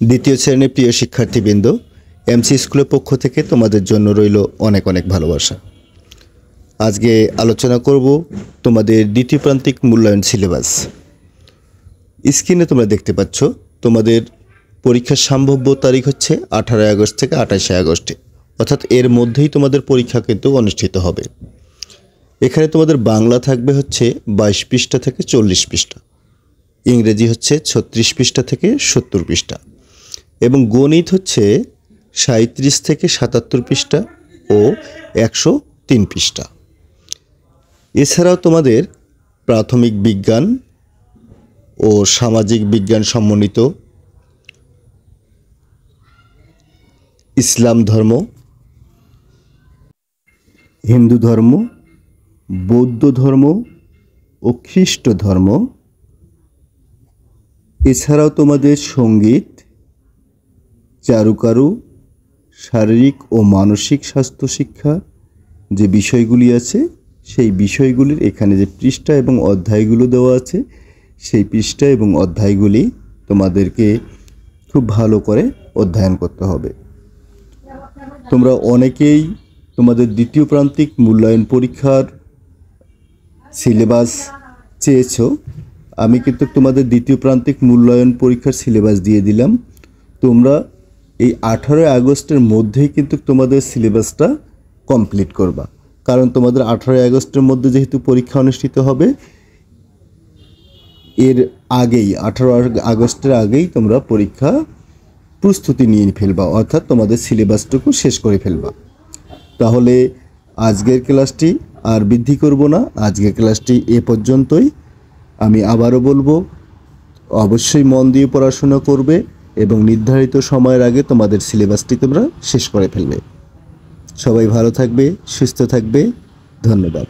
দ্বিতীয় শ্রেণীর প্রিয় শিক্ষার্থীবৃন্দ, এমসি স্কুলের পক্ষ থেকে তোমাদের জন্য রইল অনেক অনেক ভালোবাসা। আজকে আলোচনা করব তোমাদের দ্বিতীয় প্রান্তিক মূল্যায়ন সিলেবাস। স্ক্রিনে তোমরা দেখতে পাচ্ছ তোমাদের পরীক্ষার সম্ভাব্য তারিখ হচ্ছে 18 আগস্ট থেকে 28 আগস্টে, অর্থাৎ এর মধ্যেই তোমাদের পরীক্ষা কিন্তু অনুষ্ঠিত হবে। এখানে তোমাদের বাংলা থাকবে হচ্ছে 22 পৃষ্ঠা থেকে 40 পৃষ্ঠা, ইংরেজি হচ্ছে 36 পৃষ্ঠা থেকে 70 পৃষ্ঠা এবং গণিত হচ্ছে 37 থেকে 77 পৃষ্ঠা ও 103 পৃষ্ঠা। এছাড়াও তোমাদের প্রাথমিক বিজ্ঞান ও সামাজিক বিজ্ঞান সমন্বিত, ইসলাম ধর্ম, হিন্দু ধর্ম, বৌদ্ধ ধর্ম ও খ্রিস্ট ধর্ম, এছাড়াও তোমাদের সঙ্গীত, চারুকারু, শারীরিক ও মানসিক স্বাস্থ্য শিক্ষা যে বিষয়গুলি আছে সেই বিষয়গুলির এখানে যে পৃষ্ঠা এবং অধ্যায়গুলো দেওয়া আছে সেই পৃষ্ঠা এবং অধ্যায়গুলি তোমাদেরকে খুব ভালো করে অধ্যয়ন করতে হবে। তোমরা অনেকেই তোমাদের দ্বিতীয় প্রান্তিক মূল্যায়ন পরীক্ষার সিলেবাস চেয়েছো। আমি কিন্তু তোমাদের দ্বিতীয় প্রান্তিক মূল্যায়ন পরীক্ষার সিলেবাস দিয়ে দিলাম। তোমরা এই 18 আগস্টের মধ্যেই কিন্তু তোমাদের সিলেবাসটা কমপ্লিট করবা, কারণ তোমাদের 18 আগস্টের মধ্যে যেহেতু পরীক্ষা অনুষ্ঠিত হবে, এর আগেই 18 আগস্টের আগেই তোমরা পরীক্ষা প্রস্তুতি নিয়ে ফেলবা, অর্থাৎ তোমাদের সিলেবাসটুকু শেষ করে ফেলবা। তাহলে আজকের ক্লাসটি আর বৃদ্ধি করব না, আজকের ক্লাসটি এ পর্যন্তই। আমি আবারও বলবো, অবশ্যই মন দিয়ে পড়াশোনা করবে এবং নির্ধারিত সময়ের আগে তোমাদের সিলেবাসটি তোমরা শেষ করে ফেলবে। সবাই ভালো থাকবে, সুস্থ থাকবে। ধন্যবাদ।